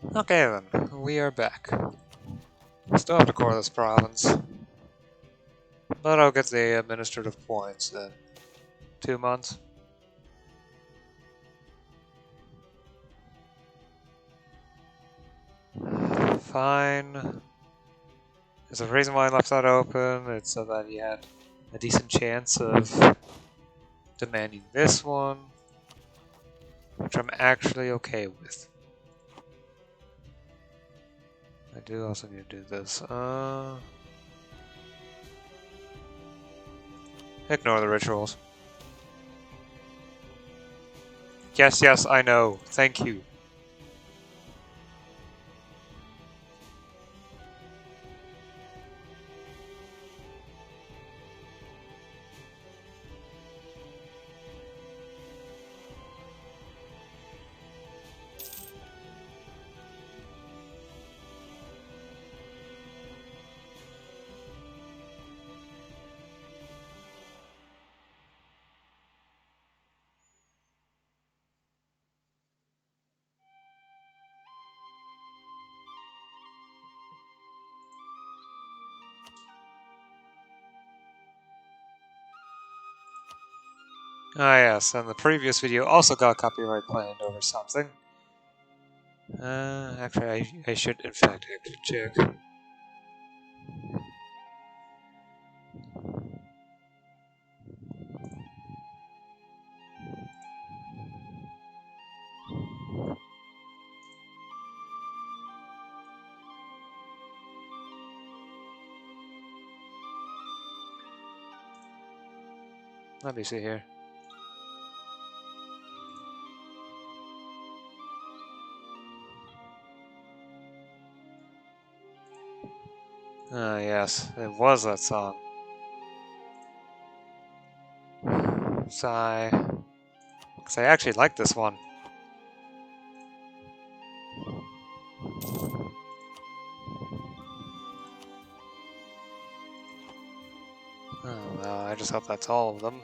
Okay then, we are back. Still have to core this province, but I'll get the administrative points in 2 months. Fine. There's a reason why I left that open. It's so that you had a decent chance of demanding this one, which I'm actually okay with. I do also need to do this. Ignore the rituals. Yes, yes, I know. Thank you. Ah yes, and the previous video also got copyright claimed over something. Actually, I should in fact actually check. Let me see here. Ah yes, it was that song. Sigh. Because I actually like this one. Oh well, I just hope that's all of them.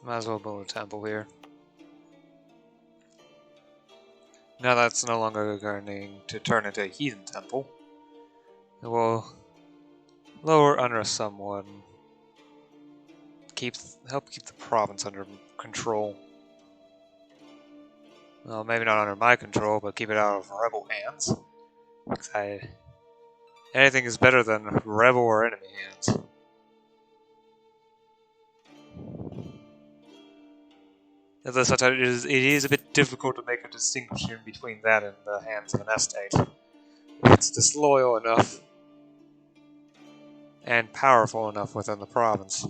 Might as well build a temple here. Now that's no longer going to turn into a heathen temple. It will lower unrest somewhat and help keep the province under control. Well, maybe not under my control, but keep it out of rebel hands. Because anything is better than rebel or enemy hands. Although sometimes it is a bit difficult to make a distinction between that and the hands of an estate. If it's disloyal enough and powerful enough within the province.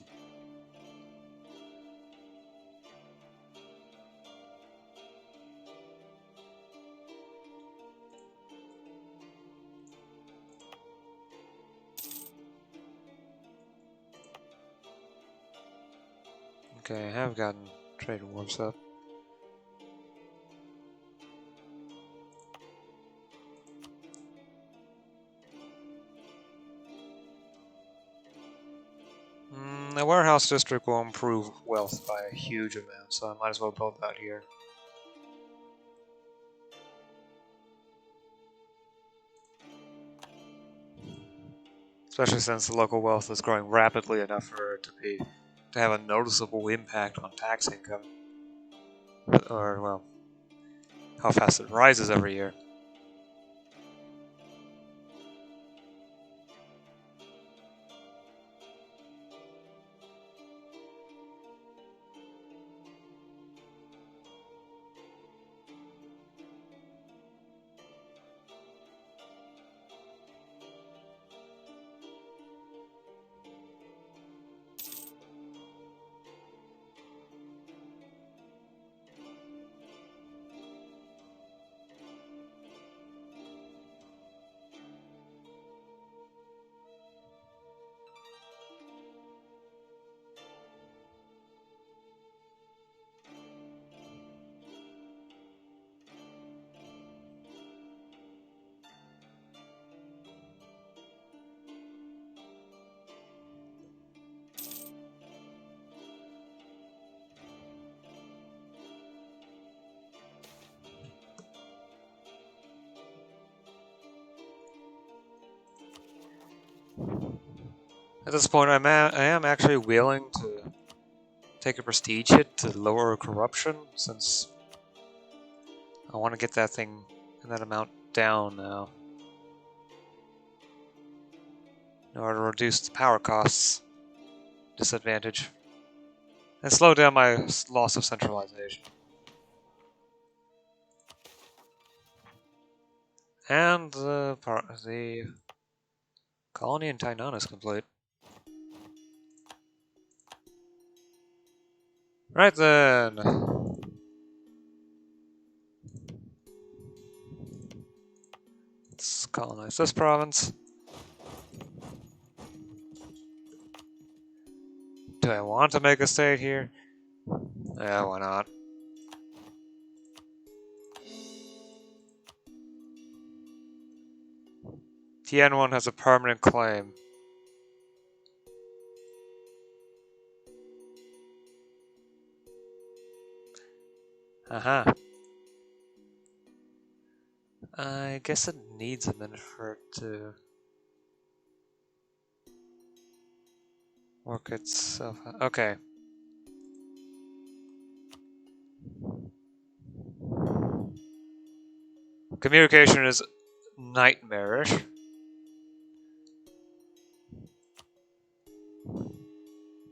Okay, I have gotten trade wars up. The warehouse district will improve wealth by a huge amount, so I might as well build that here. Especially since the local wealth is growing rapidly enough for it to have a noticeable impact on tax income. Or, well, how fast it rises every year. At this point, I am actually willing to take a prestige hit to lower corruption, since I want to get that thing and that amount down now in order to reduce the power costs disadvantage and slow down my loss of centralization. And the colony in Taiwan is complete. Right then. Let's colonize this province. Do I want to make a state here? Yeah, why not? Tianwan has a permanent claim. Aha. I guess it needs a minute for it to work itself out. Okay. Communication is nightmarish.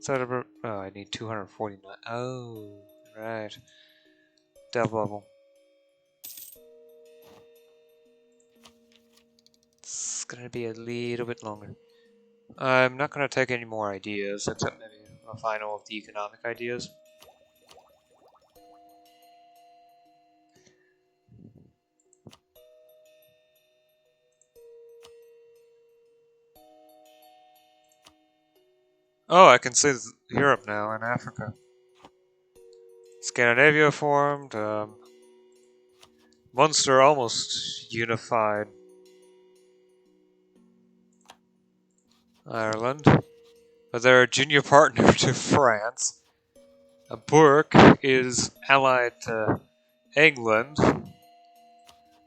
So, oh, I need 249. Oh, right. Dev level. It's gonna be a little bit longer. I'm not gonna take any more ideas, except maybe a final of the economic ideas. Oh, I can see Europe now and Africa. Scandinavia formed. Munster almost unified Ireland, but they're a junior partner to France. Burke is allied to England.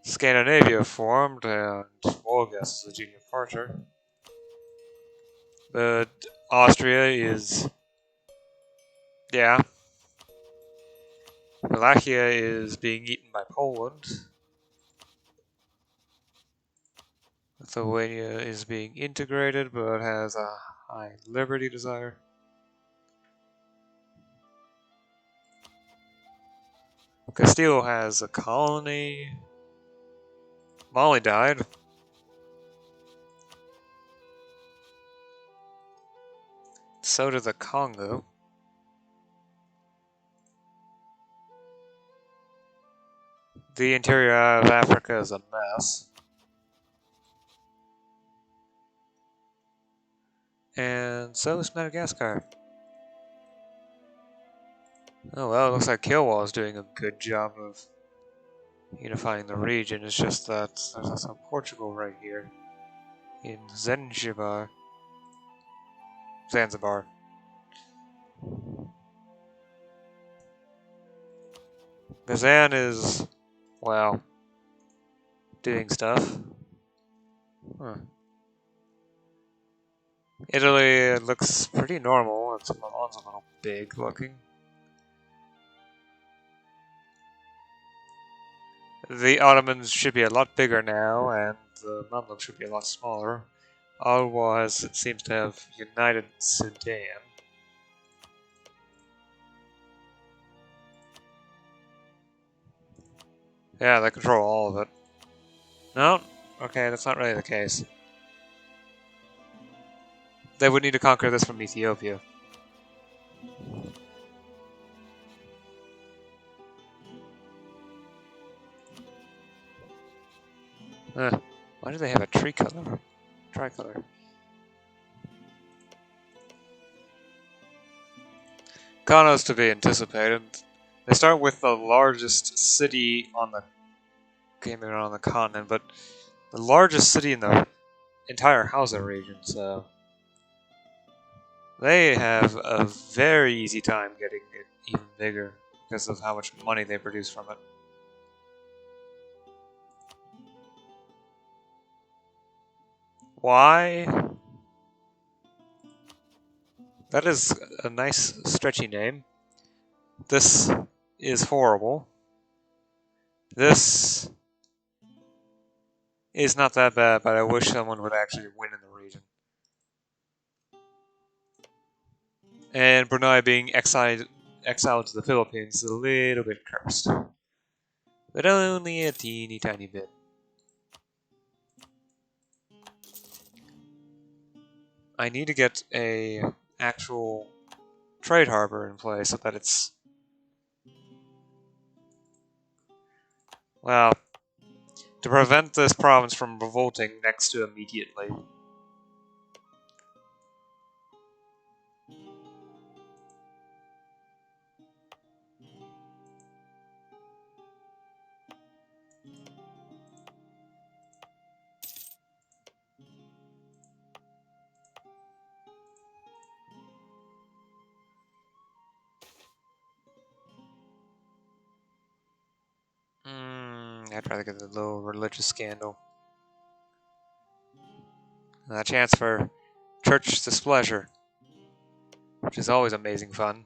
Scandinavia formed, and Wolgast is a junior partner. But Austria is, yeah. Wallachia is being eaten by Poland. Lithuania is being integrated, but has a high liberty desire. Castile has a colony. Mali died. So did the Congo. The interior of Africa is a mess. And so is Madagascar. Oh well, it looks like Kilwall is doing a good job of unifying the region. It's just that there's also Portugal right here in Zanzibar. Kazan is, well, doing stuff. Huh. Italy looks pretty normal, and Milan's a little big looking. The Ottomans should be a lot bigger now, and the Mamluks should be a lot smaller. Alwa seems to have united Sudan. Yeah, they control all of it. No? Okay, that's not really the case. They would need to conquer this from Ethiopia. Why do they have a tricolor? Kanos to be anticipated. They start with the largest city on the continent, but the largest city in the entire Hausa region, so they have a very easy time getting it even bigger because of how much money they produce from it. Why? That is a nice stretchy name. This is horrible. This is not that bad, but I wish someone would actually win in the region. And Brunei being exiled to the Philippines is a little bit cursed. But only a teeny tiny bit. I need to get a actual trade harbor in place so that it's, well, to prevent this province from revolting next to immediately. I'd rather get a little religious scandal. And a chance for church displeasure, which is always amazing fun.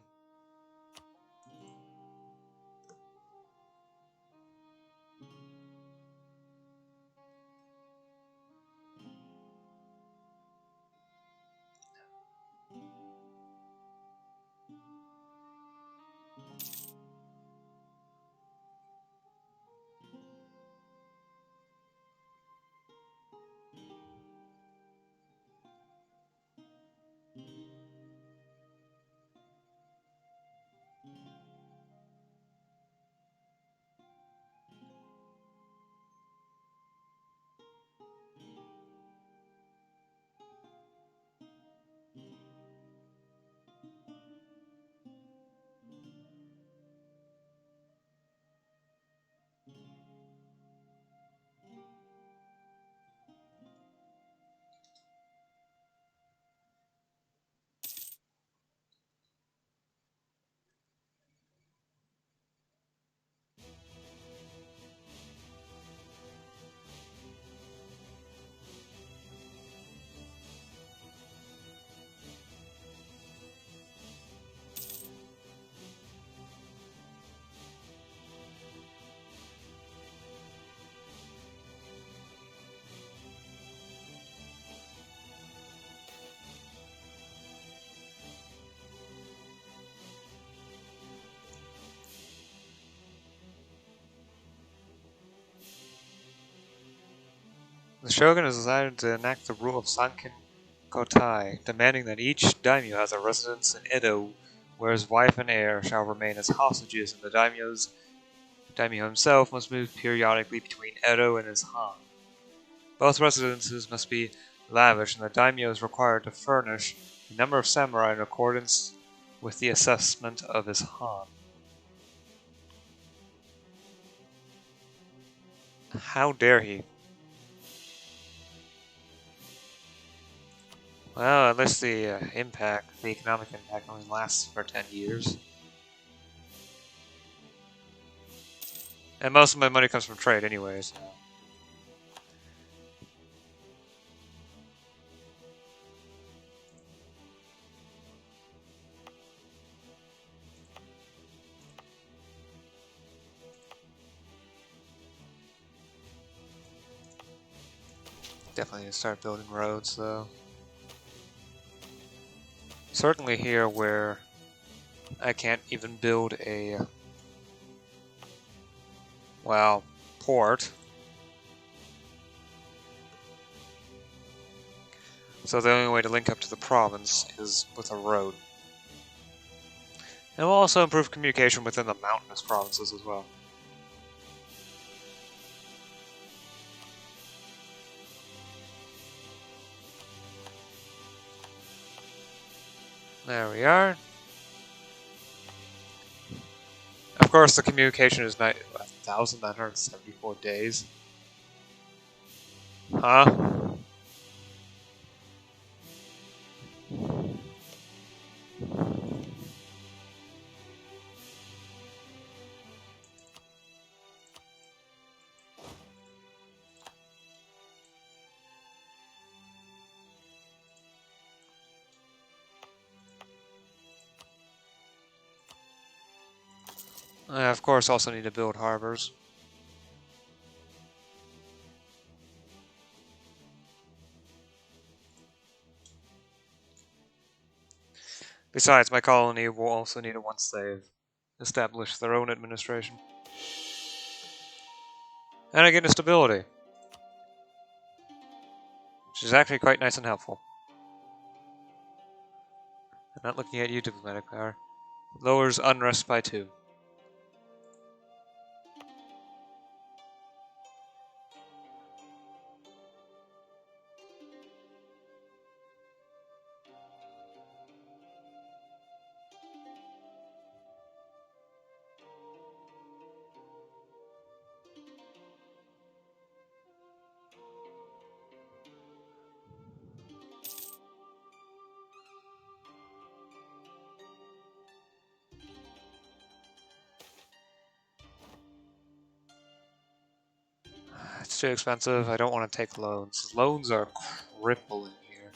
The shogun has decided to enact the rule of Sankin Kotai, demanding that each daimyo has a residence in Edo, where his wife and heir shall remain as hostages, and the daimyo himself must move periodically between Edo and his han. Both residences must be lavish, and the daimyo is required to furnish a number of samurai in accordance with the assessment of his han. How dare he? Well, at least the impact, the economic impact only lasts for 10 years. And most of my money comes from trade anyways. Definitely need to start building roads, though. Certainly here where I can't even build a, well, port. So the only way to link up to the province is with a road. And it will also improve communication within the mountainous provinces as well. There we are. Of course, the communication is 1,974 days. Huh? I, of course, also need to build harbors. Besides, my colony will also need it once they've established their own administration. And I get stability, which is actually quite nice and helpful. I'm not looking at you, diplomatic power. Lowers unrest by 2. It's too expensive. I don't want to take loans. Loans are crippling here.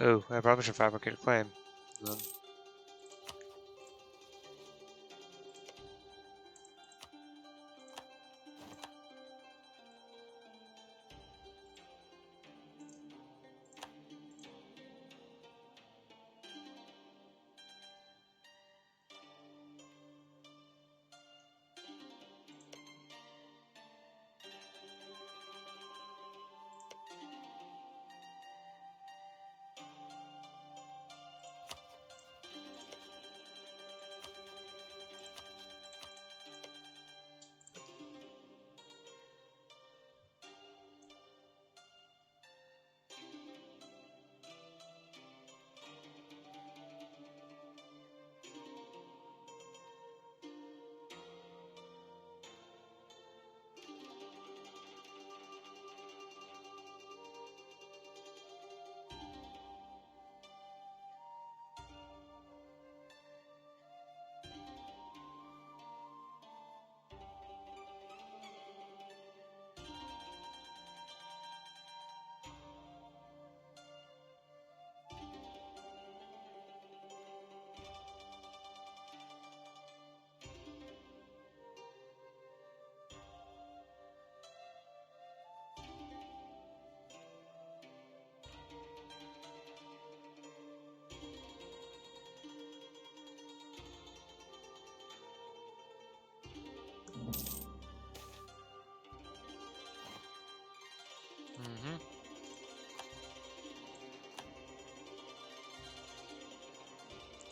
Oh, I probably should fabricate a claim. Then.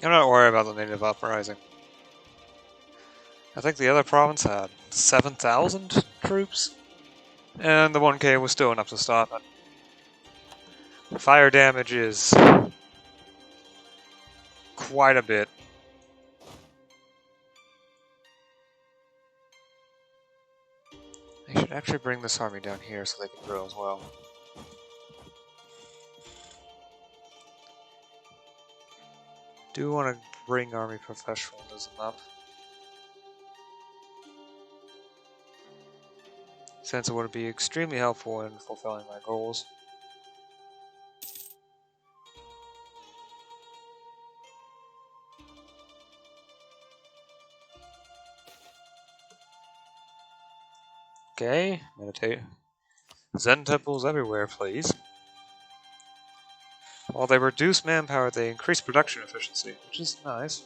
I'm not worried about the native uprising. I think the other province had 7,000 troops, and the 1K was still enough to stop it. Fire damage is quite a bit. I should actually bring this army down here so they can drill as well. Do want to bring army professionalism up, since it would be extremely helpful in fulfilling my goals. Okay, meditate. Zen temples everywhere, please. While they reduce manpower, they increase production efficiency, which is nice.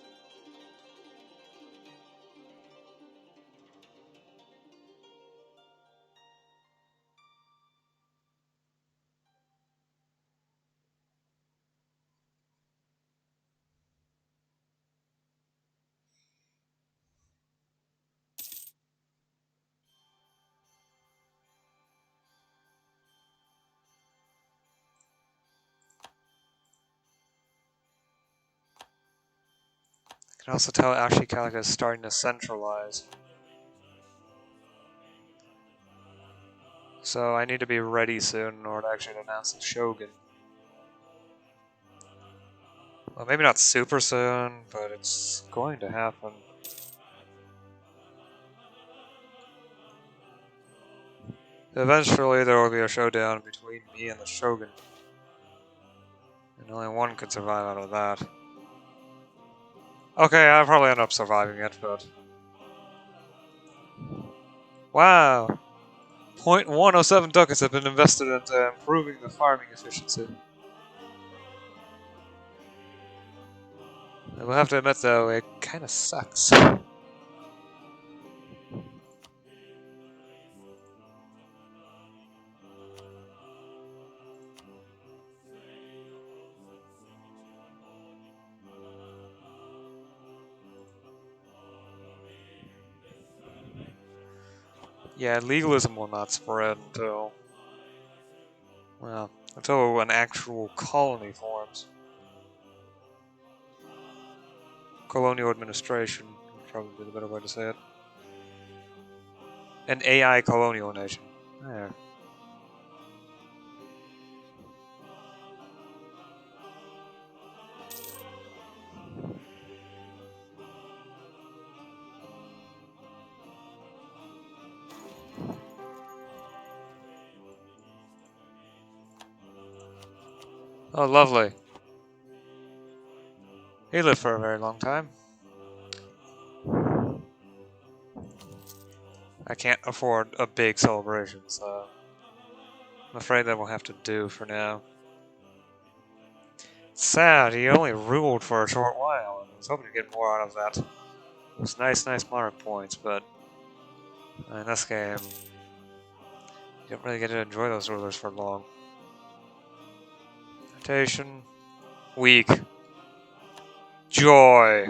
I can also tell Ashikaga is starting to centralize. So I need to be ready soon in order to actually announce the Shogun. Well, maybe not super soon, but it's going to happen. Eventually there will be a showdown between me and the Shogun. And only one can survive out of that. Okay, I'll probably end up surviving it, but... Wow! 0.107 ducats have been invested into improving the farming efficiency. I will have to admit though, it kinda sucks. Yeah, legalism will not spread until... well, until an actual colony forms. Colonial administration would probably be the better way to say it. An AI colonial nation. There. Oh, lovely. He lived for a very long time. I can't afford a big celebration, so I'm afraid that will have to do for now. It's sad, he only ruled for a short while, and I was hoping to get more out of that. It was nice monarch points, but in this game, you don't really get to enjoy those rulers for long. Rotation. Weak. Joy.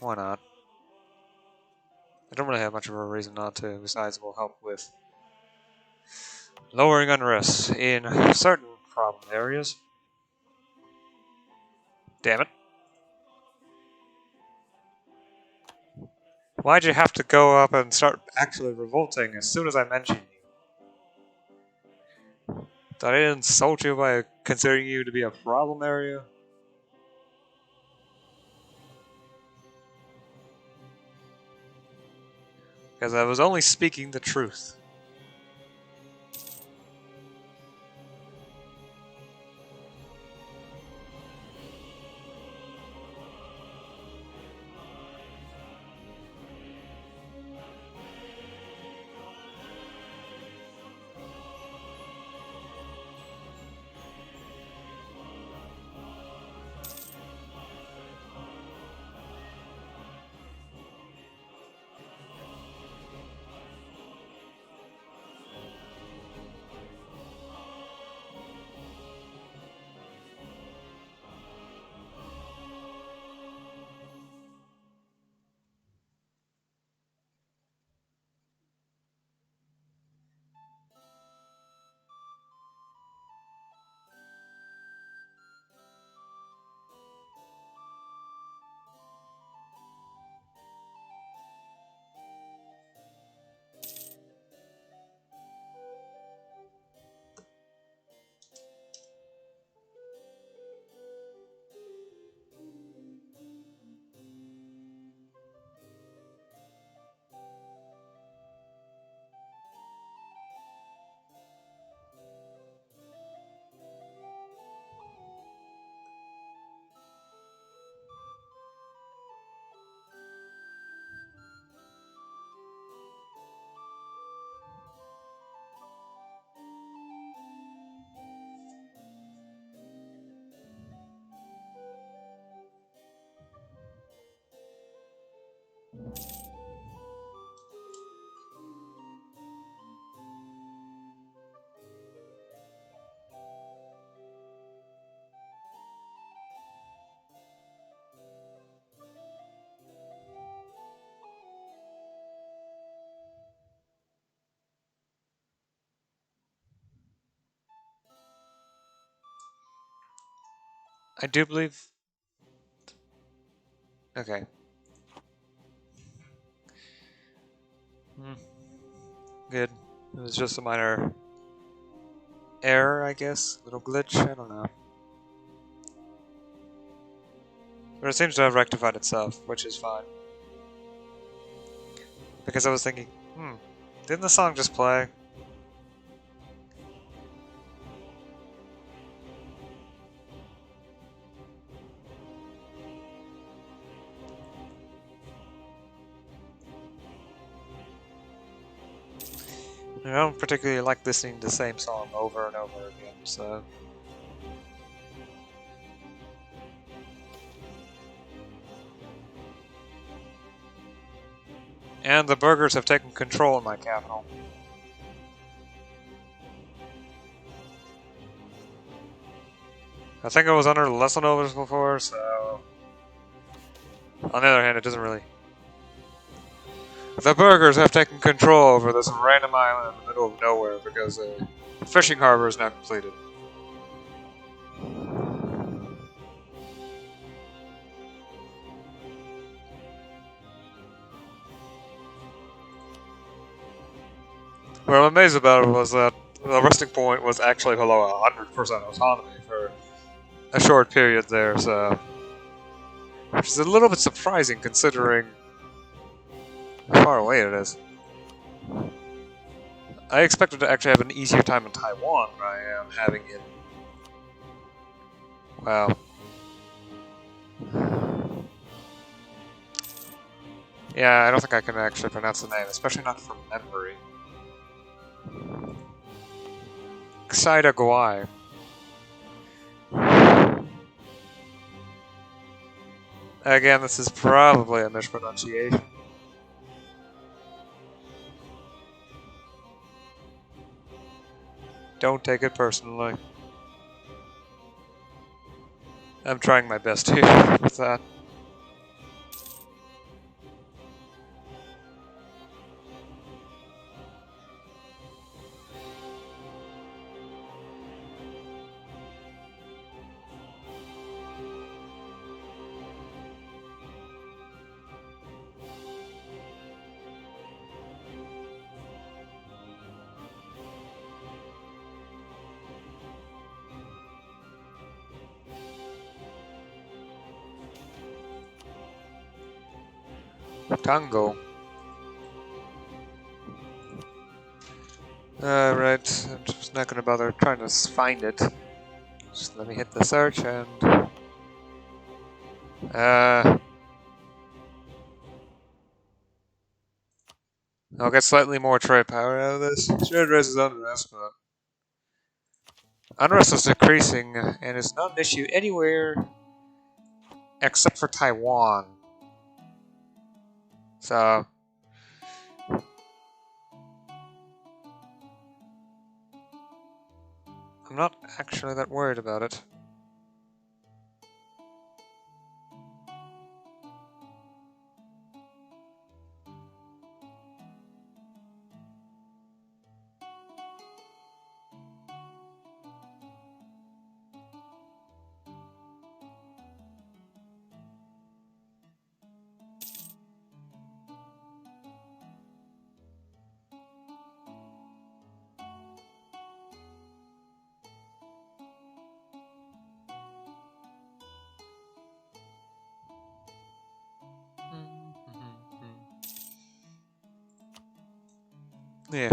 Why not? I don't really have much of a reason not to, besides it will help with lowering unrest in certain problem areas. Damn it. Why'd you have to go up and start actually revolting as soon as I mentioned you? Did I insult you by considering you to be a problem area? Because I was only speaking the truth. I do believe... Okay. Good. It was just a minor error, I guess. Little glitch, I don't know. But it seems to have rectified itself, which is fine. Because I was thinking, didn't the song just play? I don't particularly like listening to the same song over and over again, so... And the burgers have taken control in my capital. I think I was under less than overs before, so... On the other hand, it doesn't really... The burgers have taken control over this random island in the middle of nowhere because the fishing harbor is now completed. What I'm amazed about it was that the resting point was actually below 100% autonomy for a short period there, so... Which is a little bit surprising considering how far away it is. I expected to actually have an easier time in Taiwan than I am having it. Wow. Yeah, I don't think I can actually pronounce the name, especially not from memory. Xaayda Gwaay. Again, this is probably a mispronunciation. Don't take it personally. I'm trying my best here with that. Tango. Right. I'm just not gonna bother trying to find it. Just let me hit the search and... I'll get slightly more trade power out of this. Should raise unrest, but... Unrest is decreasing, and it's not an issue anywhere except for Taiwan. So... I'm not actually that worried about it. Yeah.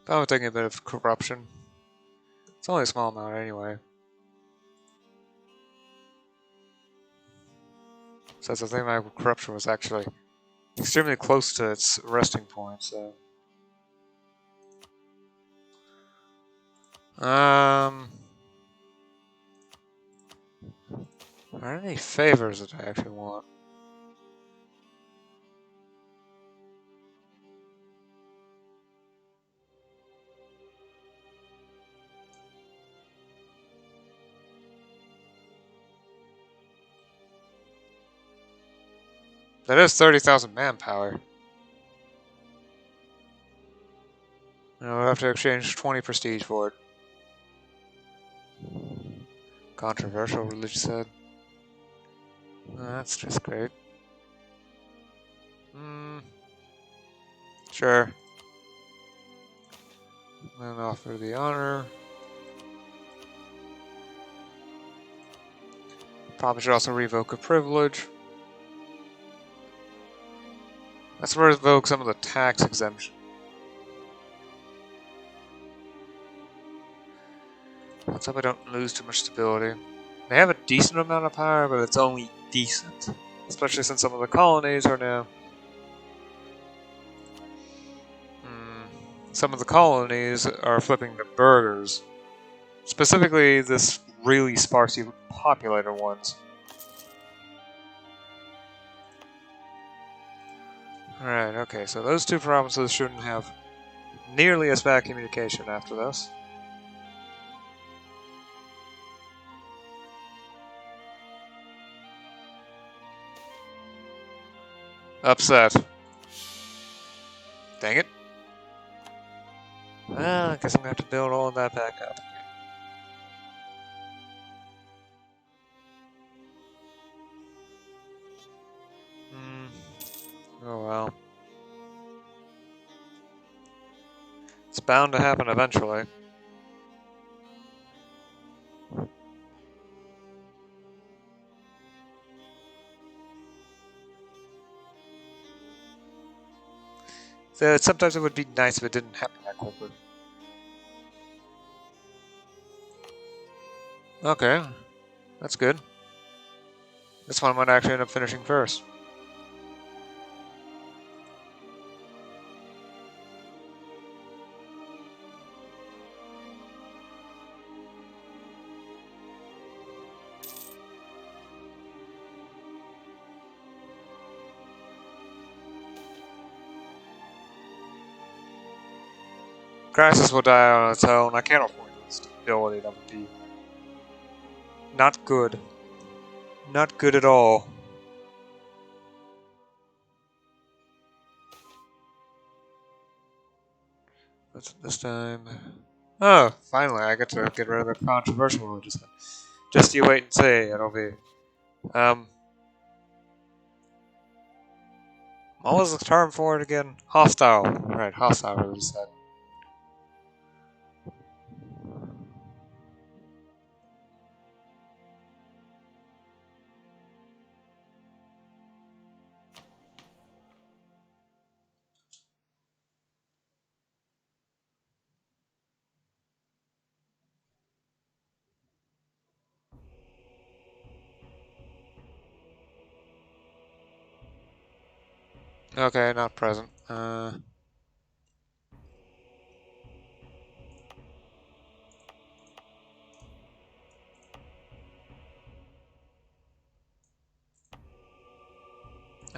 I'm taking a bit of corruption. It's only a small amount anyway. So that's the thing, my corruption was actually extremely close to its resting point, so... Are there any favors that I actually want? That is 30,000 manpower. I'll have to exchange 20 prestige for it. Controversial, religious said. That's just great. Sure. Then offer the honor. Probably should also revoke a privilege. Let's revoke some of the tax exemption. Let's hope I don't lose too much stability. They have a decent amount of power, but it's only decent. Especially since some of the colonies are now... Some of the colonies are flipping to burgers. Specifically, this really sparsely populated ones. Alright, okay, so those two provinces shouldn't have nearly as bad communication after this. Upset. Dang it. Well, I guess I'm gonna have to build all of that back up. Oh well. It's bound to happen eventually. So sometimes it would be nice if it didn't happen that quickly. Okay, that's good. This one might actually end up finishing first. Crisis will die on its own. I can't afford the stability. That would be not good. Not good at all. What's this time? Oh, finally, I get to get rid of the controversial religious. Just you wait and see. It'll be. What was the term for it again? Hostile. Right, hostile religious. Okay, not present. I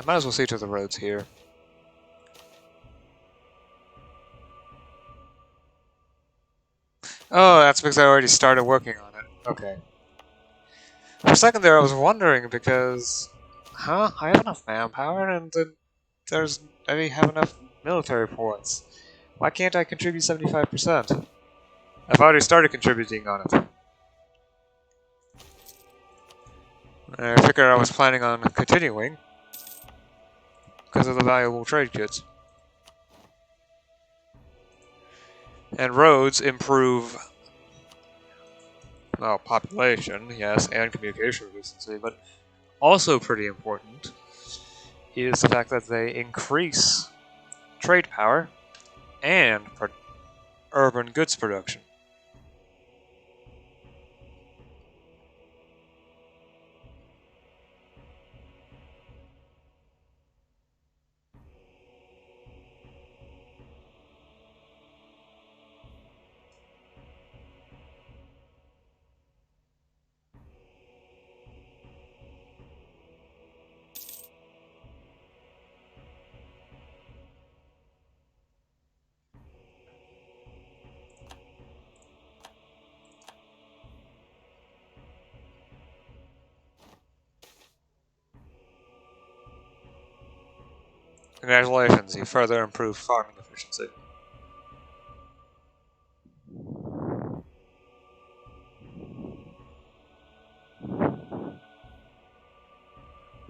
might as well see to the roads here. Oh, that's because I already started working on it. Okay. For a second there, I was wondering because, I have enough manpower, and then I have enough military points. Why can't I contribute 75%? I've already started contributing on it. I figured I was planning on continuing because of the valuable trade goods. And roads improve, well, population, yes, and communication efficiency, but also pretty important is the fact that they increase trade power and urban goods production. Congratulations, you further improved farming efficiency.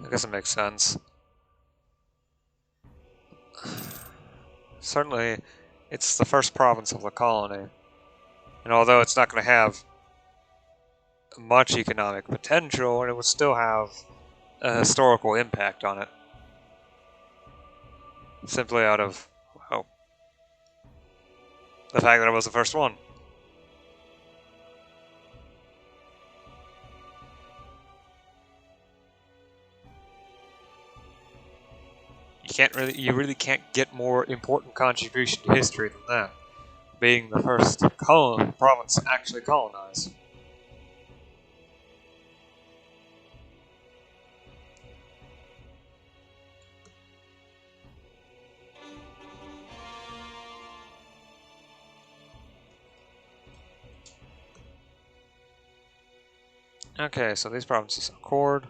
I guess it makes sense. Certainly, it's the first province of the colony, and although it's not going to have much economic potential, it would still have a historical impact on it. Simply out of, well, the fact that it was the first one. You really can't get more important contribution to history than that. Being the first province to actually colonize. Okay, so these provinces accord.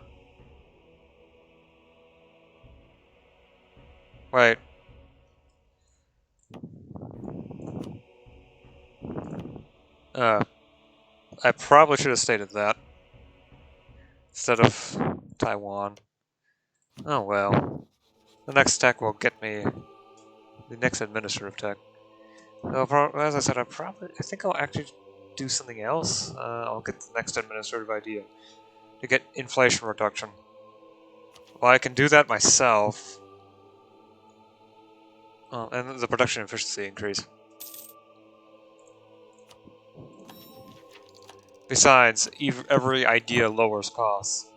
Wait. I probably should have stated that instead of Taiwan. Oh well. The next tech will get me the next administrative tech. As I said, I think I'll actually do something else. I'll get the next administrative idea to get inflation reduction. Well, I can do that myself. And the production efficiency increase. Besides, every idea lowers costs.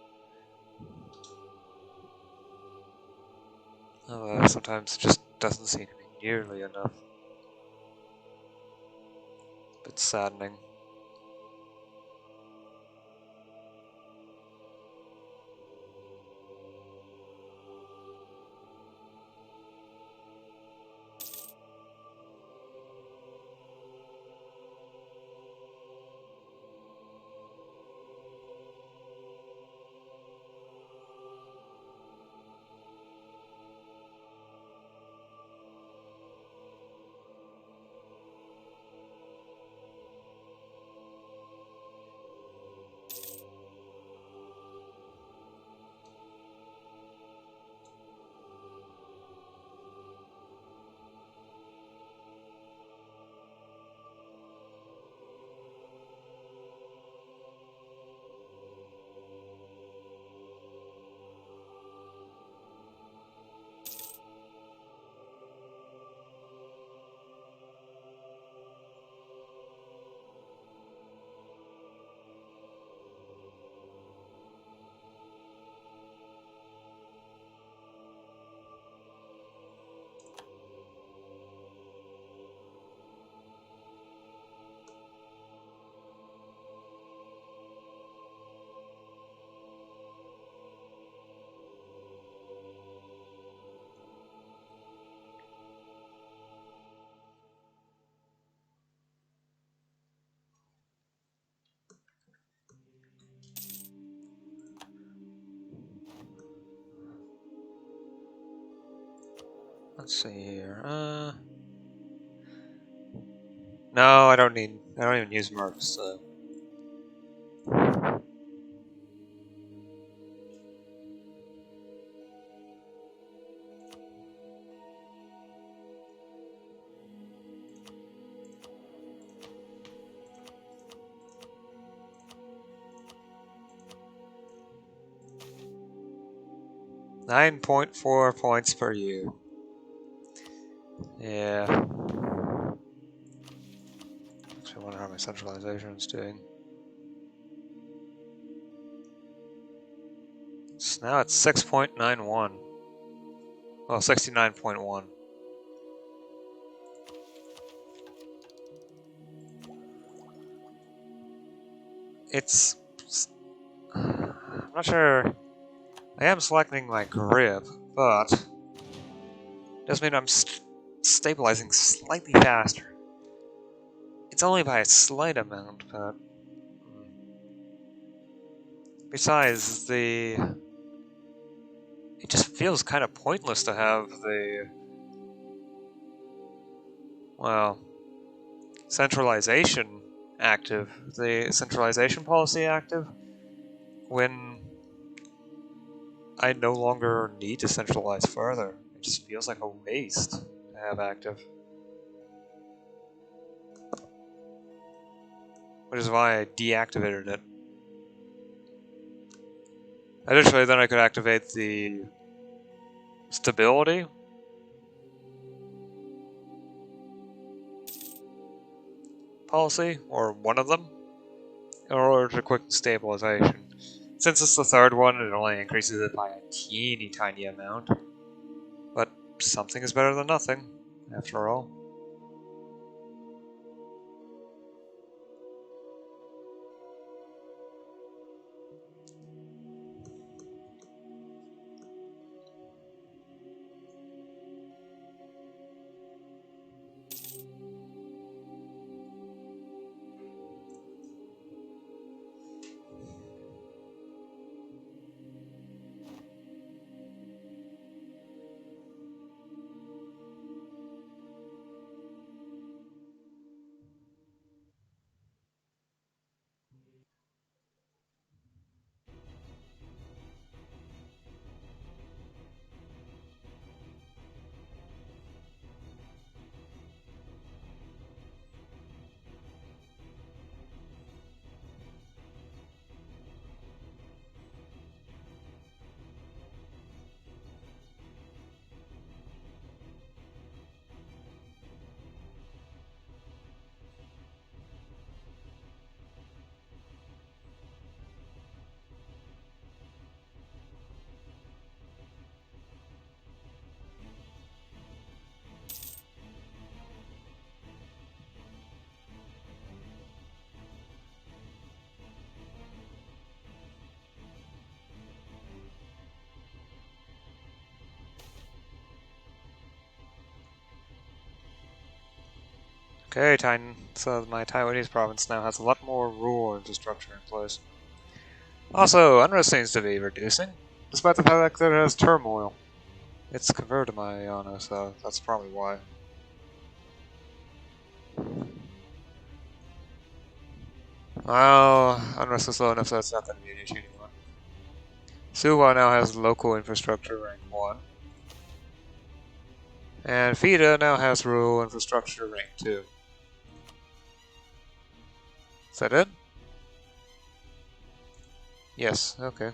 Sometimes it just doesn't seem to be nearly enough. It's saddening. Let's see here. No, I don't even use mercs. So. $9.4 points per year. Yeah. Actually, I wonder how my centralization is doing. It's now at 6.91. Well, 69.1. It's... I'm not sure... I am selecting my grip, but... it does mean I'm stabilizing slightly faster. It's only by a slight amount, but... Besides, it just feels kind of pointless to have the... well... centralization active. The centralization policy active when I no longer need to centralize further. It just feels like a waste to have active. Which is why I deactivated it. Additionally, then I could activate the stability policy, or one of them, in order to quicken stabilization. Since it's the third one, it only increases it by a teeny tiny amount. But something is better than nothing, after all. Okay, Titan. So my Taiwanese province now has a lot more rural infrastructure in place. Also, unrest seems to be reducing, despite the fact that it has turmoil. It's converted to MEIOU, so that's probably why. Well, unrest is low enough so it's not going to be an issue anymore. Suwa now has local infrastructure rank 1. And FIDA now has rural infrastructure rank 2. Is that it? Yes, okay.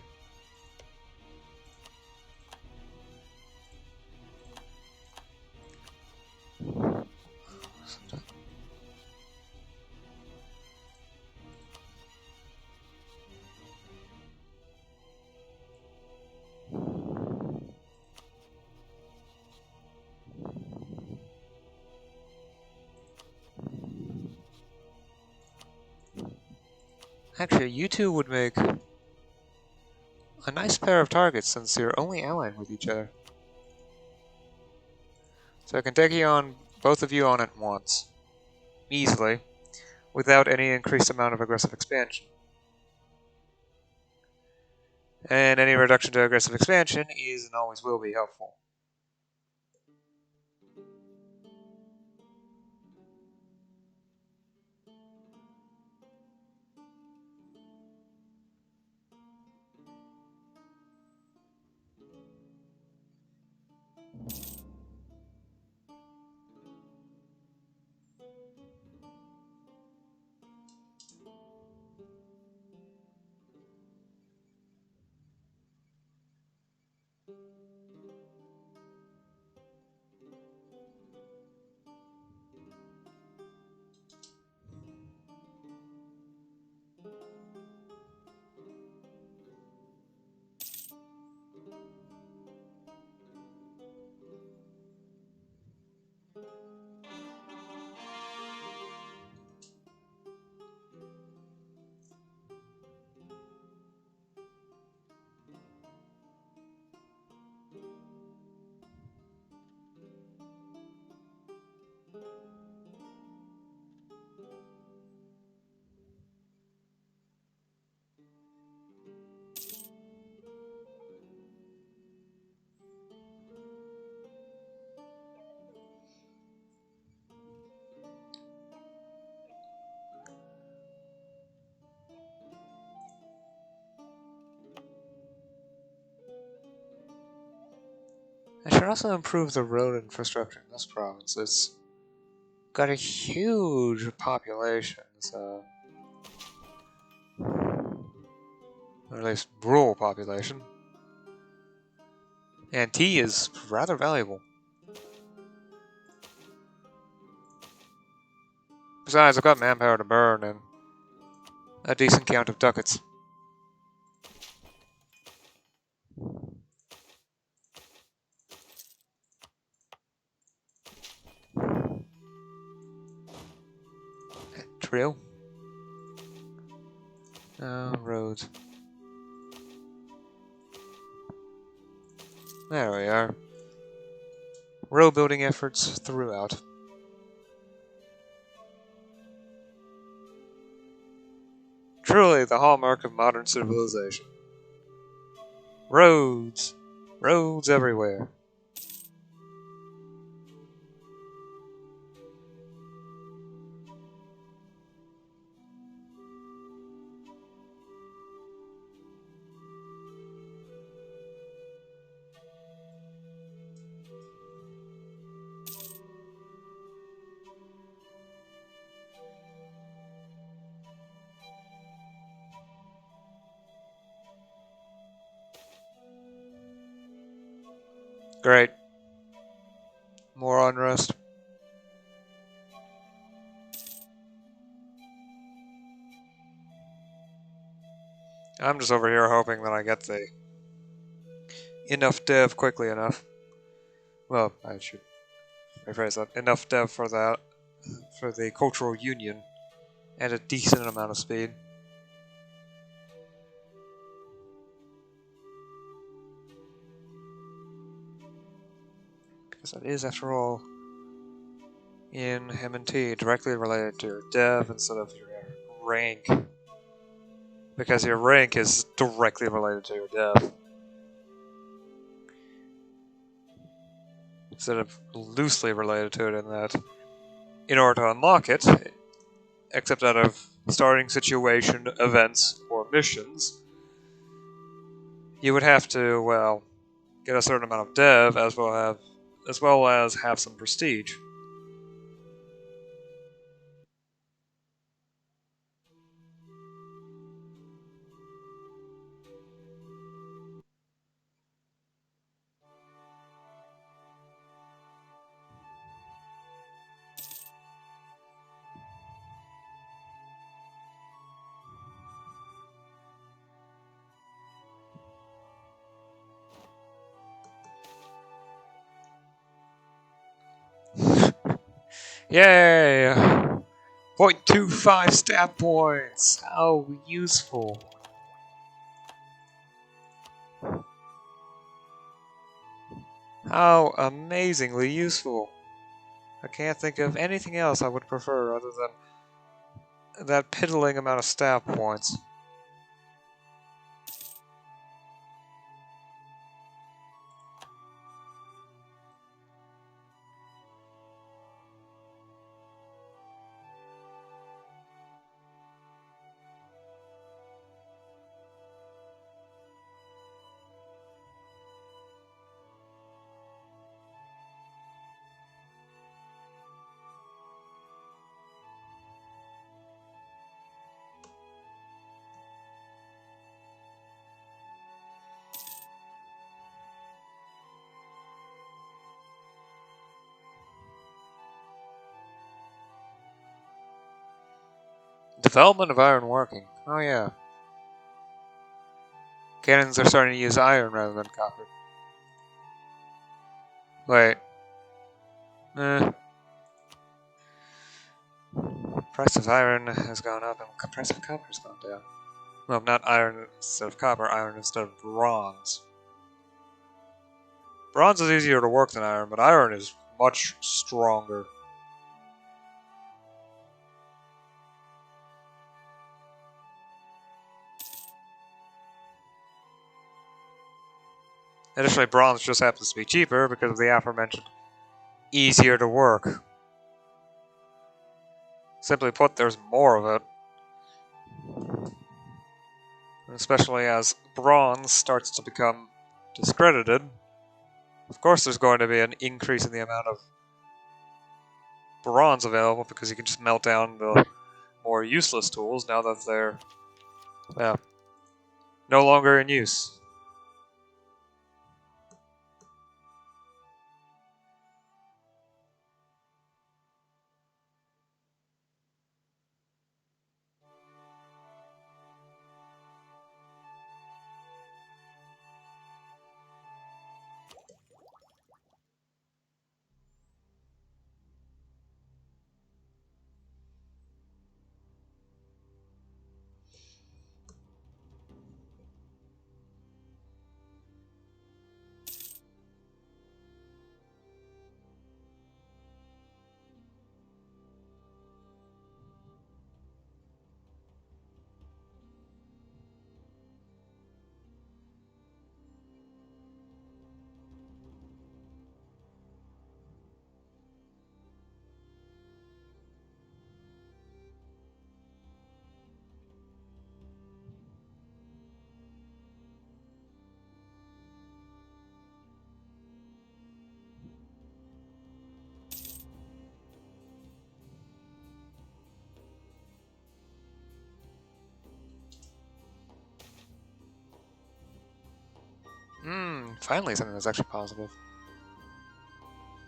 Actually, you two would make a nice pair of targets since you're only allied with each other. So I can take you on, both of you on at once. Easily. Without any increased amount of aggressive expansion. And any reduction to aggressive expansion is and always will be helpful. I should also improve the road infrastructure in this province. It's got a huge population, so... or at least rural population. And tea is rather valuable. Besides, I've got manpower to burn and a decent count of ducats. Trill. Roads. There we are. Road building efforts throughout. Truly the hallmark of modern civilization. Roads. Roads everywhere. Great. More unrest. I'm just over here hoping that I get the enough dev quickly enough. Well, I should rephrase that. Enough dev for that, for the cultural union, and a decent amount of speed. Because that is, after all, in M&T directly related to your dev instead of your rank. Because your rank is directly related to your dev. Instead of loosely related to it in that, in order to unlock it, except out of starting situation, events, or missions, you would have to, well, get a certain amount of dev as well as have some prestige. Yay! 0.25 stat points! How useful. How amazingly useful. I can't think of anything else I would prefer other than that piddling amount of stat points. Development of iron working. Oh yeah. Cannons are starting to use iron rather than copper. Wait. Price of iron has gone up and price of copper has gone down. Well, not iron instead of copper, iron instead of bronze. Bronze is easier to work than iron, but iron is much stronger. Additionally, bronze just happens to be cheaper because of the aforementioned easier to work. Simply put, there's more of it. Especially as bronze starts to become discredited. Of course there's going to be an increase in the amount of bronze available because you can just melt down the more useless tools now that they're, well, no longer in use. Finally something that's actually positive.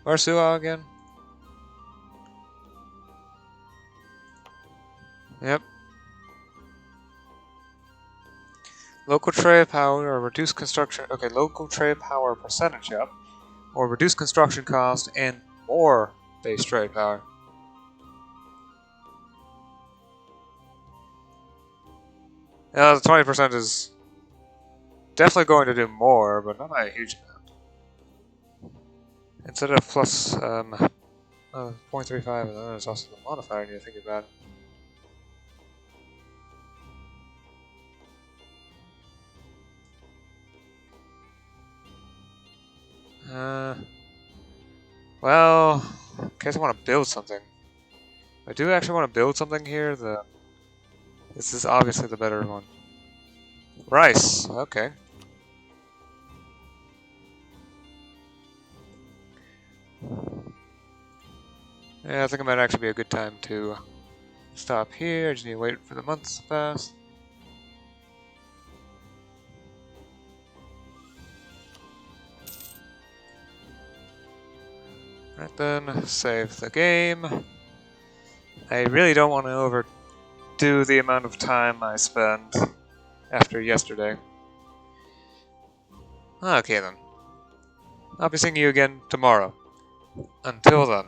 Where's Suao again? Yep. Local trade power or reduced construction. Okay, local trade power percentage up. Or reduce construction cost and more base trade power. The 20% is definitely going to do more, but not by a huge amount. Instead of plus, 0.35, and then there's also the modifier I need to think about. Well, in case I want to build something. I do actually want to build something here. This is obviously the better one. Rice, okay. Yeah, I think it might actually be a good time to stop here. I just need to wait for the months to pass. Right then, save the game. I really don't want to overdo the amount of time I spend after yesterday. Okay then. I'll be seeing you again tomorrow. Until then.